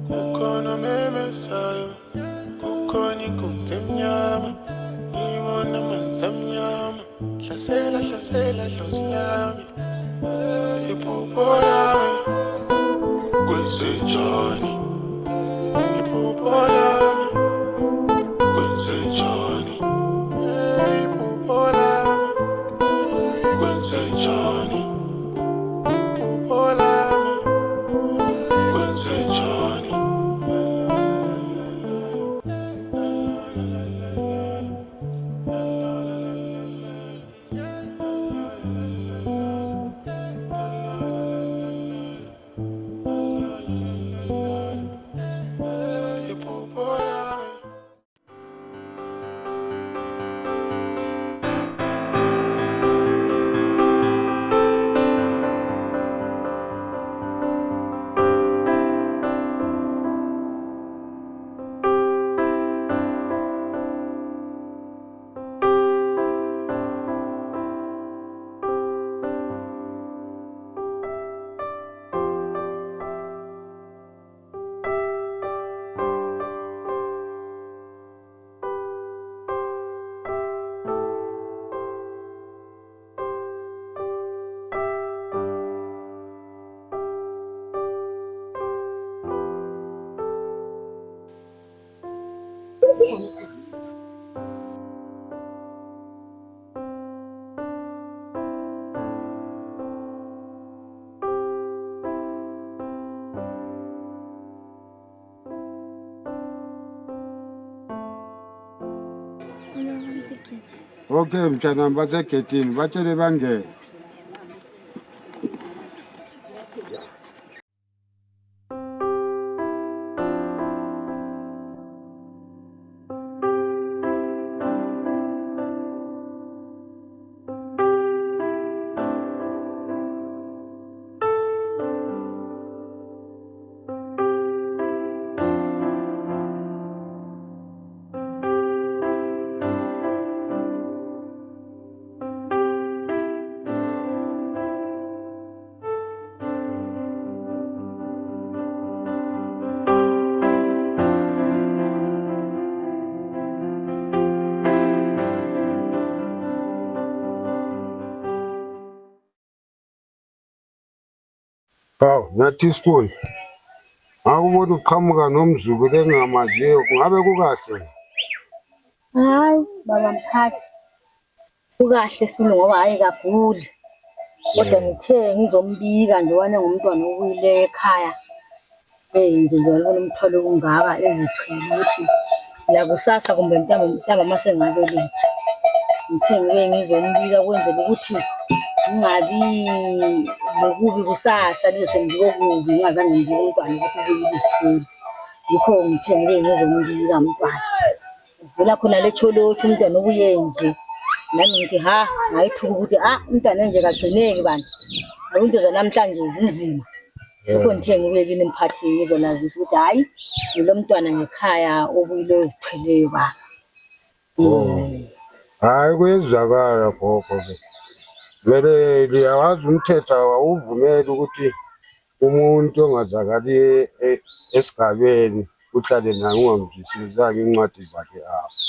kukhona memesayo, kukhona inkunzi emnyama, ngibona amanzi amnyama, hlasela dlozi lami, iphupho lami, kwenzenjani, iphupho lami, kwenzenjani, iphupho lami, kwenzenjani, iphupho lami, kwenzenjani. Okay, mtshana basegedini batshele bangene. Hawu, nathi school. Awubona uqhamuka nomzuku lengamaziyo kungabe kukahle? Hayi baba mphathi, kukahle silo ngoba hayi kabhuli. Kodwa ngithe ngizombika nje wane ngumntwana obuyile ekhaya. Nje ngibona umthwalo kungaka ezithwele ukuthi la kusasa kumbe mntamba mase ngabe lethu. Ngithe ngibe ngizombika kwenzela ukuthi ngingabi nokubi kusasa lize ngibike kubi ngingazange ngibike umntwana ukuthi ubuyile izithwele. Yikho ngithe ngibe ngizombika umntwana. Vela khona lecholotsho umntwana obuye nje nami ngithi ha ngayithuka ukuthi umntwana nje kagcineki bani into zanamhlanje zizima. Yikho ngithe ngibuye kini mphathi ngizolazisa ukuthi hayi lo mntwana ngekhaya obuyile ezithweleyo baba. Hayi kuyezwakala gogo ke. Vele liyawazi umthetho awuvumeli ukuthi umuntu ongazakali esigabeni uhlale naye ungamvisisanga incwadi zakhe apho.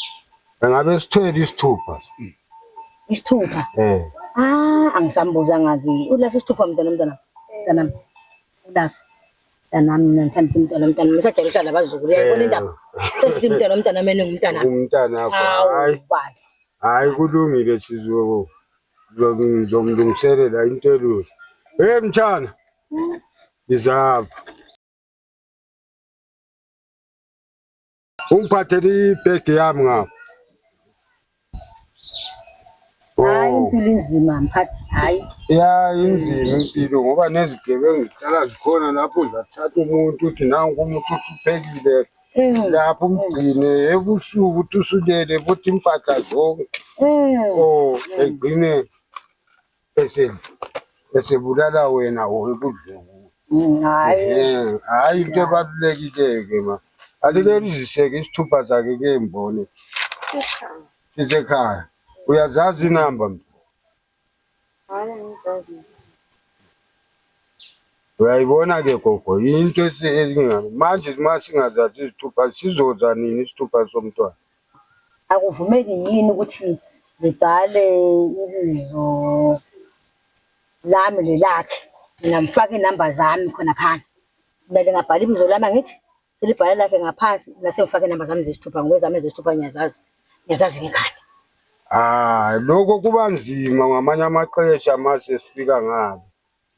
Engabe sithwele isithupha. Isithupha? Angisambuzanga ke. Ulasi isithupha mntanami. Ulasi. Mntanami ngithanda umntwana. Ngisajala uhlala abazukulu. Uyayibona indaba? Sesithi umntwana mina ngumntana. Umntana wakho. Hayi kulungile sizomlungiselela into elula. Hey mtshana. Izapha. Ungiphathele ibhegi yami ngapha. Hayi impilo inzima mphathi, hayi. Ya inzima impilo ngoba nezigebengu zihlala zikhona lapho uzathatha umuntu uthi nangu umuntu usuphekile lapho umgcine ebusuku uthi usulele futhi impahla zonke. Egcine esebulala wena wekudlungu. Hayi into ebalulekile-ke ma. Alike liziseke isithupha zakhe-ke mbone. Sisekhaya. Uyazazi inamba mntu? Hayi angizazi. Uyayibona ke gogo into esingani manje masingazathi isithupha sizoza nini isithupha somntwana. Akuvumeki yini ukuthi ngibhale ibizo lami nelakhe mina ngifake inamba zami khona phana. Kumele ngabhala ibizo lami angithi selibhale lakhe ngaphansi nase ngifake inamba zami zesithupha ngoba zami zesithupha ngiyazazi ngekhaya. Lokho kuba nzima ngamanye amaxesha mase sifika ngabe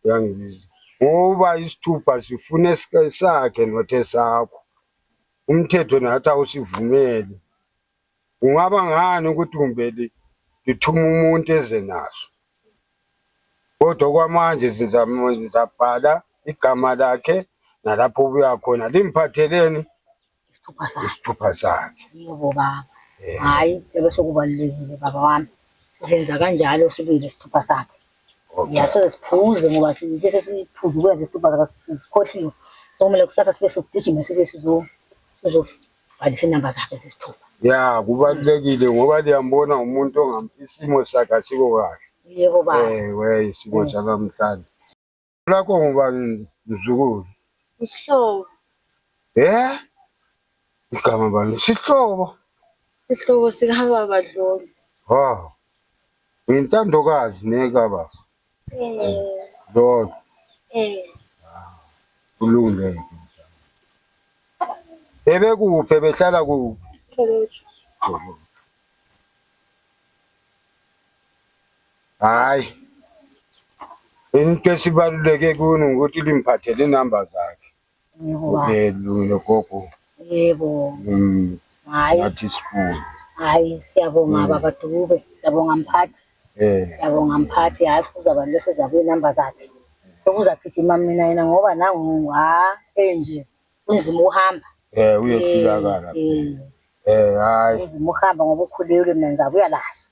uyangizwa ngoba isithupha sifune sakhe nothe sakho umthetho nathi awusivumeli. Ungaba ngani ukuthi umbeli ngithuma umuntu eze naso kodwa kwamanje sizabhala igama lakhe nalapho ubuya khona limphatheleni isithupha sakhe. Yebo baba. Hayi bese kubalulekile baba wami sizenza kanjalo sibile isithupha sakhe. Ngiyasoze siphuze ngoba sithi sesiphuze ukwenza isithupha sikhohliwe sokumele kusasa sibe sigijima sibe sizobhalisa inamba zakhe zesithupha. Ya kubalulekile ngoba liyambona umuntu isimo sakhe asiko kahle. Yebo baba. Isimo salamhlanje lakho ngoba mzukulu Isihlobo. Igama bani isihlobo? Isihlobo sikababa Dlolo. Intandokazi nekababa. Dlolo. Kulungile. Ebekuphi behlala kuphi? Hayi. Into esibaluleke kuni ukuthi limphathele inamba zakhe. Yebo gogo. Yebo. Hayi. Athi siphuma. Hayi siyabonga baba Dube, siyabonga mphathi. Siyabonga mphathi hayi kuzaba lese zabe inamba zakhe. Sokuzagijima mina yena ngoba nangu enje unzima uhamba. Uyethulakala. Hayi. Unzima uhamba ngoba ukhulelwe mina ngizabuya laso.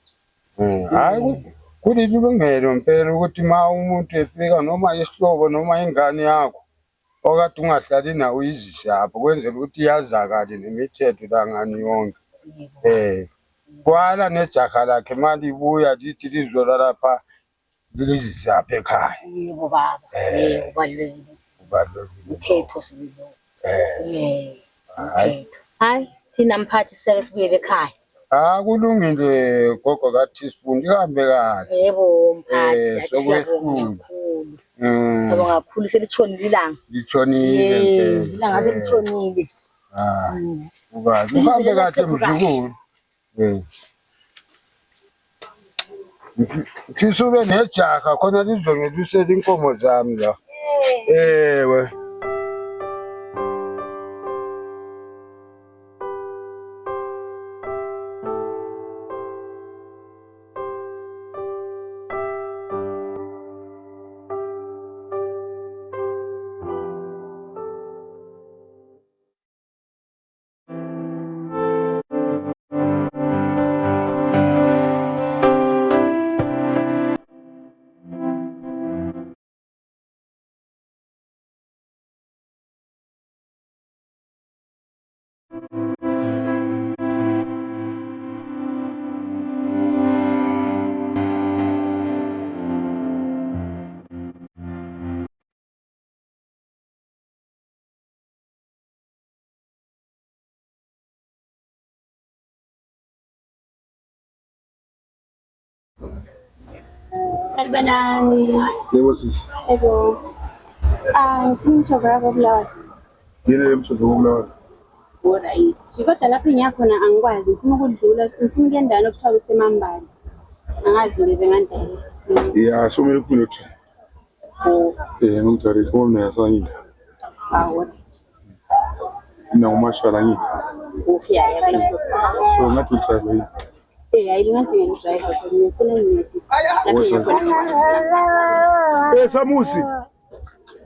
Hayi kulilungelo impela ukuthi ma umuntu efika noma isihlobo noma ingane yakho okade ungahlali nawo izise apho kwenzela ukuthi yazakale nemithetho langani yonke. Kwala nejaha lakhe mali ibuya lithi lizola lapha lizise apha ekhaya. Yebo baba. Ubalulekile. Umthetho sibilo. Umthetho. Hayi thina mphathi sike sibuyele ekhaya. Kulungile gogo kathi sifundi ihambe kahle. Yebo mphathi athi siyabonga kakhulu. Siyabonga kakhulu selitshonile ilanga. Litshonile. Ilanga selitshonile. Uhambe kahle mzukulu. Sisube nejaha khona lizongelisela inkomo zami la. Ewe. Salbanani. Yebo sisi. Yebo. Ngifuna umthovo wabo Bulawayo. Yini le mthovu wobulawayo? Alright. Kodwa lapho ngiyakhona angikwazi. Ngifuna ukudlula, ngifuna ukuya endaweni okuthiwa kuseMambala. Angazi ngibe ngandlela. Ya, so mele kuphinde uthi. Ngidari phone yasangile. Alright. Na umashala ngithi. Okay, ya. So ngathi uthava yini? Ayilingati ngidrive kodwa ngifuna ngincedise. Lapho ngiyakhona.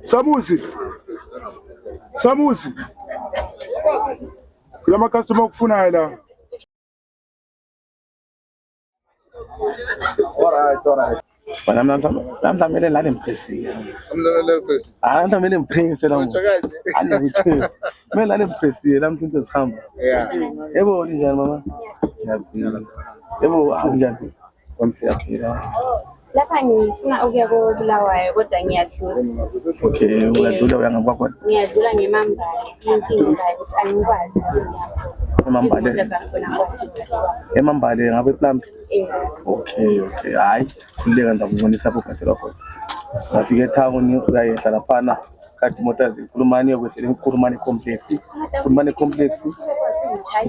Samusi. Samusi. Kulama customer okufunayo la. Alright. Namhla kumele lale impressive. Namhla kumele impresse la. Kumele lale impressive namhla into zihamba. Yebo njani mama? Yebo njani? Siyaphila. Lapha ngifuna ukuya koBulawayo kodwa ngiyadlula. Okay, uyadlula uya ngakwakhona. Ngiyadlula ngemambala. Inkinga ngayo ukuthi angikwazi. Emambale ngabe Plumby. Okay. Hayi, khulileka ngizakubonisa apho gathela khona. Safika etown uyayehla laphana. Kati imoto zikhulumani yokwehlela eNkulumane complex. Kulumane complex.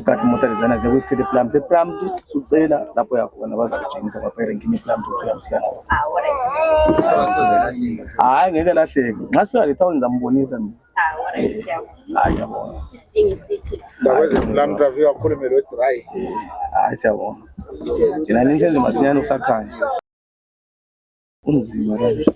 Kati imoto lezana ziyakwethela Plumby sucela lapho yakhona bazakujinisa baphele ngini Plumby uyamsiyana. Hayi ngeke lahleke. Nxa sifika le town ngizambonisa mina. Hayi yabona. Isidingo sithi. Ndakwenza Plumby traffic akhulumele odry. Hayi siyabona. Ngina ninsenze masinyane ukusakhanya. Unzima kahle.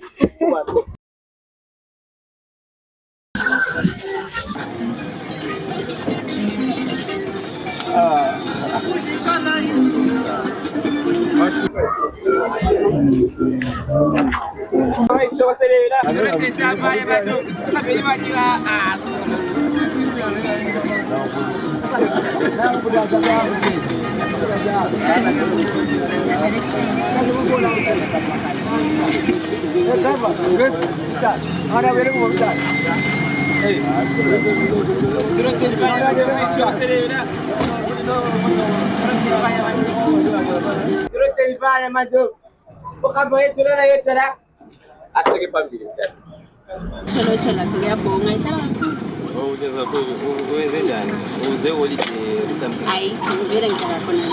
Thola ngiyabonga isala Uwenzenjani? Uze holiday kusambi. hayi ngivele ngihlala khona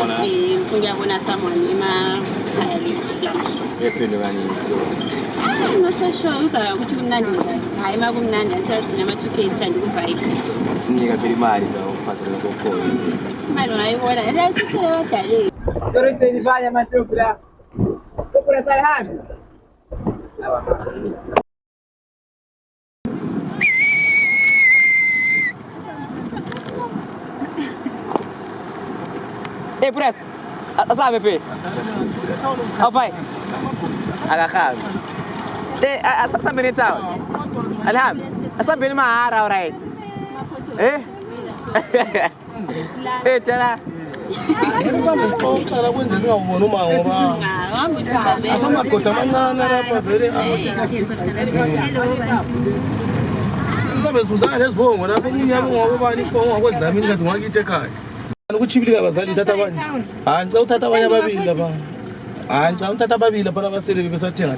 la ngiyabona someone emakhaya le Ephelo kanini so. I'm not so sure uzaya ukuthi kumnandi njani hayi makumnandi anthi sinama 2K stand ku-vibe so Unika phela imali la ufasela kokho. imali ungayibona asithele badaleni Press. Asabe phe. Awufai. Akahabi. Asambe netown. Alhambi. Asambe mahara alright. Tjela. Uqala kwenze singawubona uma ngoba asamagoda amancane lapha vele mhlawumbe sibuzana nezibongo lapho omunye yabonga ubani isibongo ngakwedlamini kanti ngwakithi ekhaya ukuchibilika abazali ngithatha abanye hayi ngicela uthatha abanye ababili lapha hayi ngicela uthatha ababili lapha abasele besathenga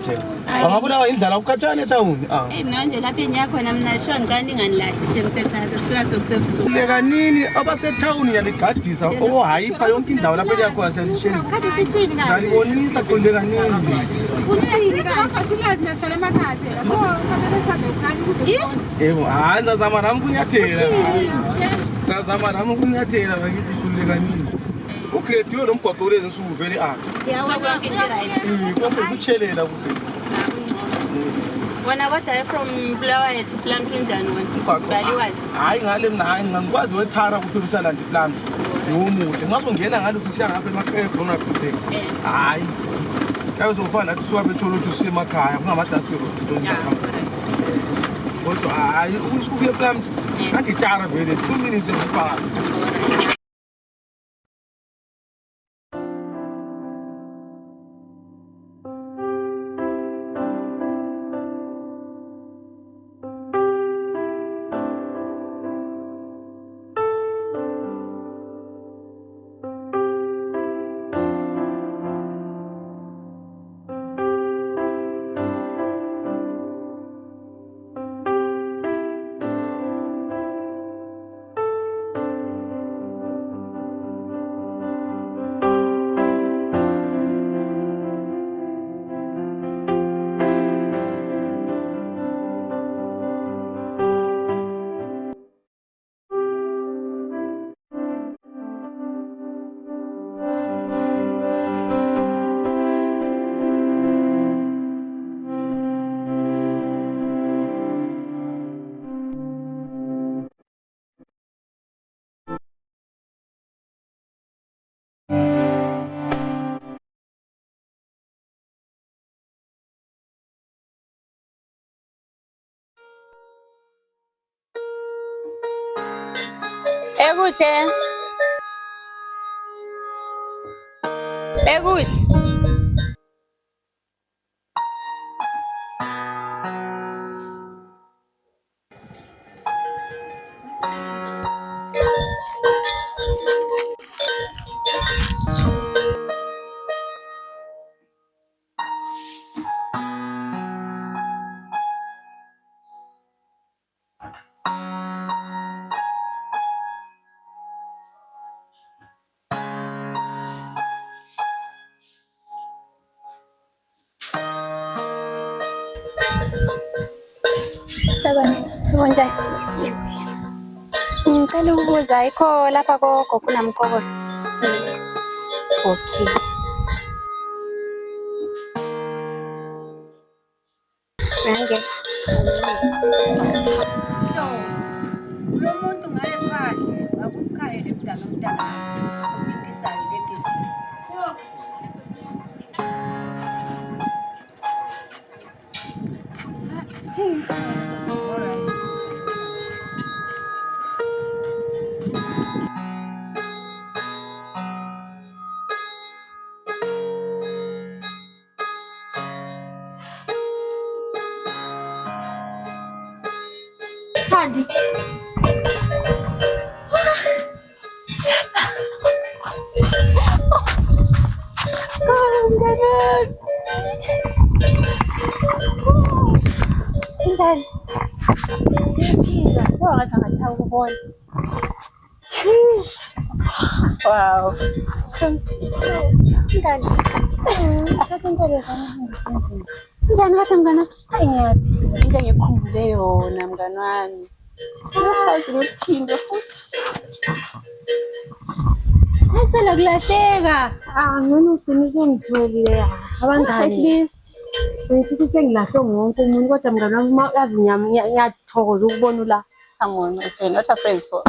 bangabulawa indlala ukhatshana etawuni manje lapha enyakhona mina sho ngicane nginganilahlishe msethatha sifika sokusebusuku lekanini abasetawuni yaligadisa ohayipha yonke indawo lapha eliyakhona siyalishela kade sithini la salibonisa khullekanini uthini lapha silazi nesihlala emakhaya phela so kufanele sabe ukhanya ukuze yebo hayi ngizazama nami kunyathela ngizazama nami kunyathela bakithi khullekanini ugrediwe lo mgwaqo kulezi nsuku vele konke kutshelela kuphela wona kodwa from Bulawayo to Plumby njani wena baliwazi hayi ngale mina hayi ngangikwazi wethara kuphela usalandi Plumby yomuhle nxa songena ngalo sisiya ngapha emakhaya khona kuphela hayi kabe sofana nathi suka betholo ukuthi usiye emakhaya kungamadasti road nje kodwa hayi ukuye Plumby kanti tara vele 2 minutes ekupaka Ekuhle Yebo njani? Ngicela ukubuza ayikho lapha gogo kunamqokolo. Okay. Sange. Lo muntu ngale phandle akukhaya lemntana umntana ubindisayo legezini. Thinka. Alright. Tadi. Njani? Wazi ngathi ukubona. Wow. Njani? Akathe into lezana. Njani kade mngana? Ayingaphila into engikhumbule yona mngani wami. Uyazi ngokuphinde futhi. Ayisela kulahleka. Ngcono ugcine usengitholile abangani. At least Ngisithi sengilahle ngonke umuntu kodwa mngani wami uma yazi ngiyathokoza ukubona la. angona my friend, what are friends for?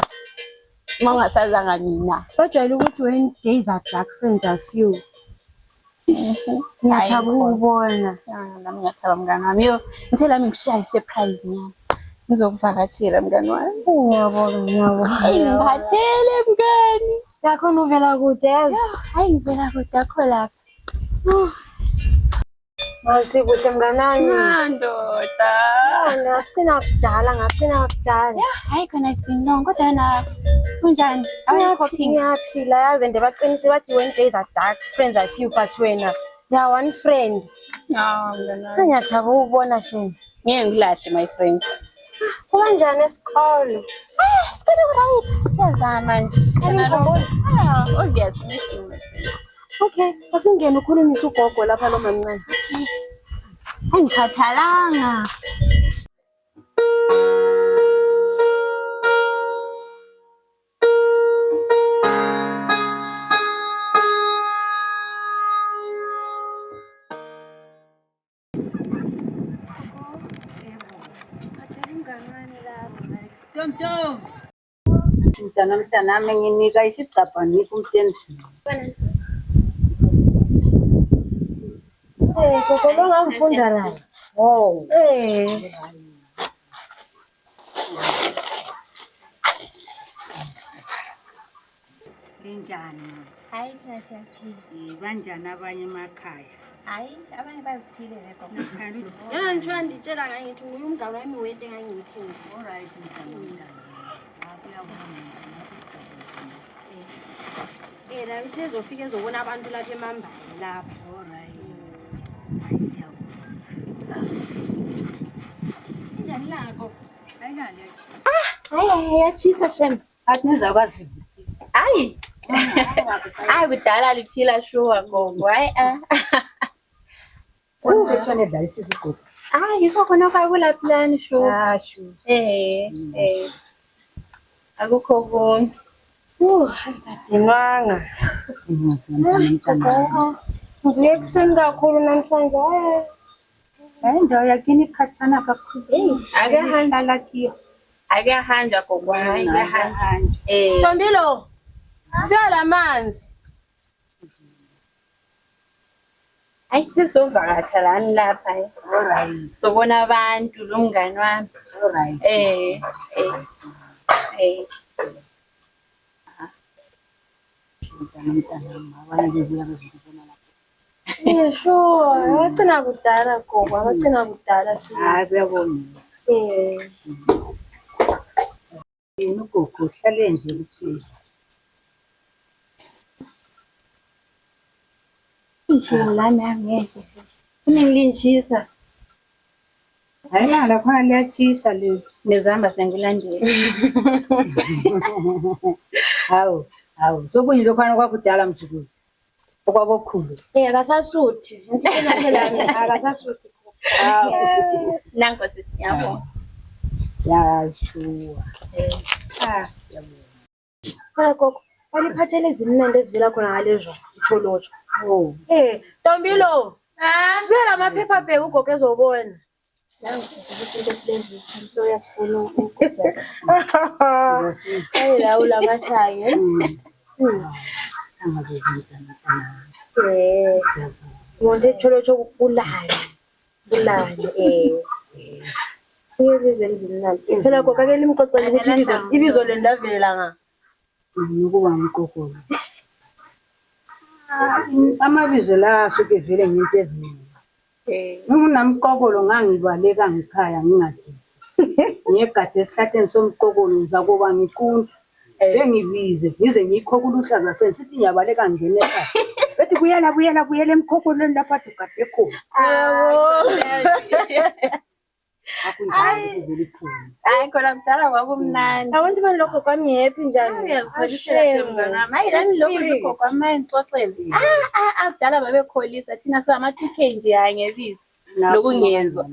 Mangasazanga mina. Bajwayele ukuthi when days are dark friends are few. Ngiyathaba ukubona. Nami ngiyathaba mngani wami. Yo, ngithela ngikushaya surprise nyana. Ngizokuvakatshela mngani wami. Ngiyabonga. Ngiphathele mngani. Yakhona uvela kude yazi. Hayi ngivela kude akho lapha. Masikuhle mnganami. Ndoda. Ngagcina kudala. Hayi khona it's been long kodwa na kunjani? Ngiyaphila yazi nje baqinise bathi when days are dark friends are few but wena ya one friend. Mngani. Ngiyathaba ukubona shini. Ngeke ngilahle my friend. Kukanjani esikole? Isikole right. Siyazama nje. Obvious miss you my friend. Okay, asingene ukhulumise ugogo lapha lo mamncane. Angikhathalanga. Tonto. Mntana nginika isigaba ngikho umtenisi. Gogo lo ngangifunda naye. Oh. Linjani? Hayi siyaphila. Banjani abanye emakhaya? Hayi abanye baziphilele gogo. Yena ngithiwa nditshela ngaye ngithi nguye umngane wami wethe ngangimphinde. Alright mntana. La ngithe ezofika ezobona abantu lapha emambali lapha. Alright. Njani lakho? Ayinale. Hayi yachisa shem. Athi nizakwazi. Hayi. Hayi kudala liphila shuwa gogo. Hayi Ungethwane la isigogo. Hayi khona kula plan shuwa. Shu. Akukho kunye. Ngizadinwanga. Ngiye kuseni kakhulu namhlanje. Indawo yakini ikhathana kakhulu. Ake hanja gogo. Hayi hanja. Tombilo. Vela amanzi. Hayi sizovakatha lani lapha. Alright. Sobona abantu lo mngani wami. Alright. Sure. Wagcina kudala gogo, wagcina kudala si. Hayi kuyabonga. Ugogo uhlale nje kuphela. Njini lami angeke. Kunengilintshisa. Hayi la khona liyachisa le. Nezamba sengilandela. Hawu. Sokunye lokhana kwakudala mjukulu. Okwabokhulu. Akasasuthi. Ngitshela phela akasasuthi. Nanko sisiyabona. Yashua. Siyabonga. Hayi gogo, baliphathele izimnandi ezivela khona ngalezwa itholotsho. Oh. Ntombilo. Vela amaphepha abheka ugogo ezobona. Into esilenzi so yasifuna ukujasa. Hayi la ulamathaye. Ngonde itholotsho kulala. Uyezizwe ezimnandi. Phela gogo ake limxoxele ukuthi ibizo leni lavela nga. Ukuba ngikokolo. Amabizo la asuke vele ngento eziningi. Nginamqokolo ngangibaleka ngikhaya ngingathi. Ngiyegade esihlatheni somqokolo ngizakuba ngiqunta. Bengibize ngize ngikhokha uluhlaza sensithi ngiyabaleka ngene ekhaya. Bethi buyela emkhokolweni lapha dugade khona. Hayi khona kudala kwakumnandi. Abantu balokho kwami happy njani? Uyazipholisela mngana. Mayilani lokho izigogo amayixoxele. Akudala babekholisa thina sama-2K nje angebizo. Lokungezwa.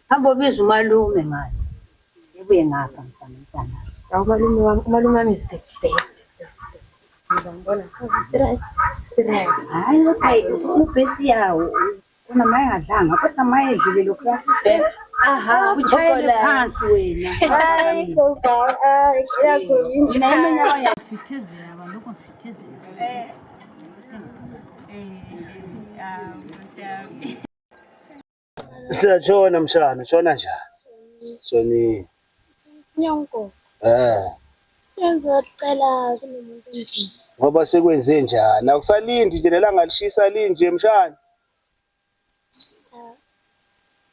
Hamba biza umalume ngani. Ebuye ngapha mfana. Umalume wami is the best. Ngizambona serious. Hayi ubest yawo. Kuna maye ngadlanga kodwa maye edlile lokho. Uchayele phansi wena. Hayi gogo, yakho Mina iminyaka yafithezela abantu konfithezela. Siyatshona mshana, tshona njani? Tshoni. Nyonko. Senza cela kunomuntu nje. Ngoba sekwenze njani? Akusalindi nje nelanga lishisa linje mshana.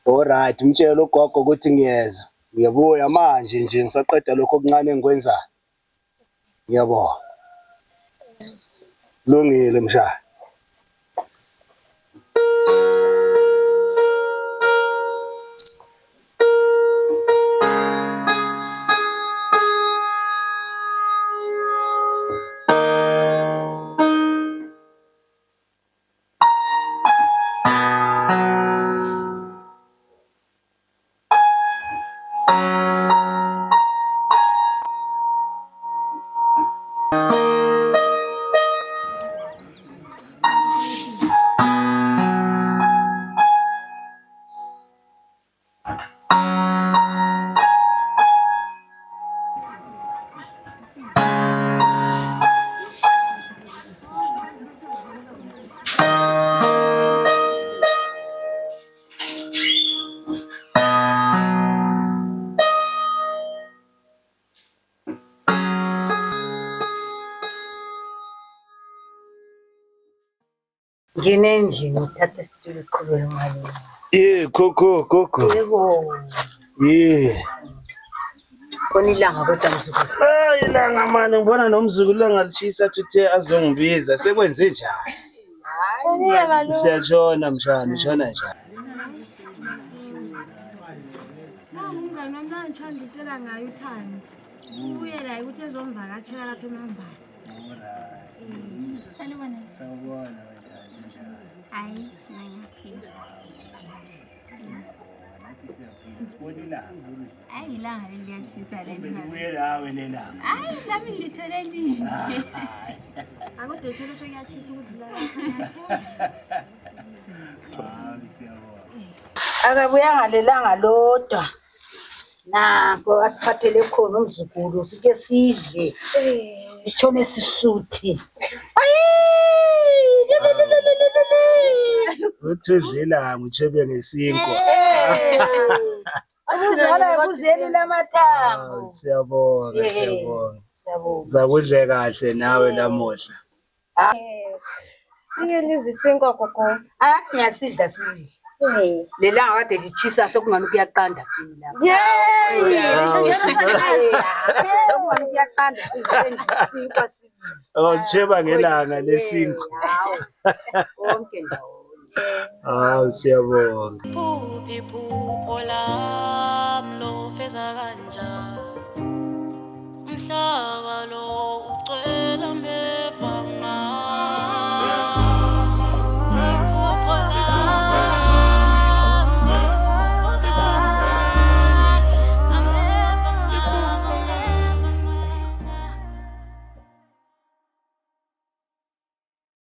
Alright, umtshela ugogo ukuthi ngiyeza. Ngiyabuya manje nje ngisaqeda lokho okuncane engikwenzayo. Ngiyabonga. Lungile mshana. Ngine endlini uthatha isitulo uqhubele umalume. Gogo. Yebo. Kona ilanga kodwa mzukulu. Ilanga manje ngibona nomzukulu langalishisa uthe azongibiza sekwenze njani? Siyatshona mshana, utshona njani? Umngane wami ngithanda ukutshela ngayo uthando. Uye la ukuthi ezomvakatshela lapha emambala. Salibona. Sawubona wethanda njani? Hayi, ngiyaphila. Nathi siyaphila. Sibona ilanga. Hayi ilanga liyashisa lena. Ubuye lawe lelanga. Hayi, lami ngilithole linje. Akude uthole ukuthi kuyachisa ukudlula Siyabona. Akabuya ngalelanga lodwa. Nanko asiphathele khona umzukulu sike sidle. Itshone sisuthi. Uthudlela ngutshebe ngesinko. Asizala kuzeni lamathambo. Siyabonga. Zakudle kahle nawe lamuhla. Ike lizisinkwa gogo. Ngiyasidla sibili. Lelanga kade lichisa sekungani kuyaqanda kimi lapha. Kuyaqanda sizinkwa sibili. Sitsheba ngelanga lesinko. Konke ndawonye. Siyabonga. Phuphi phupho lami lo feza kanjani umhlaba lo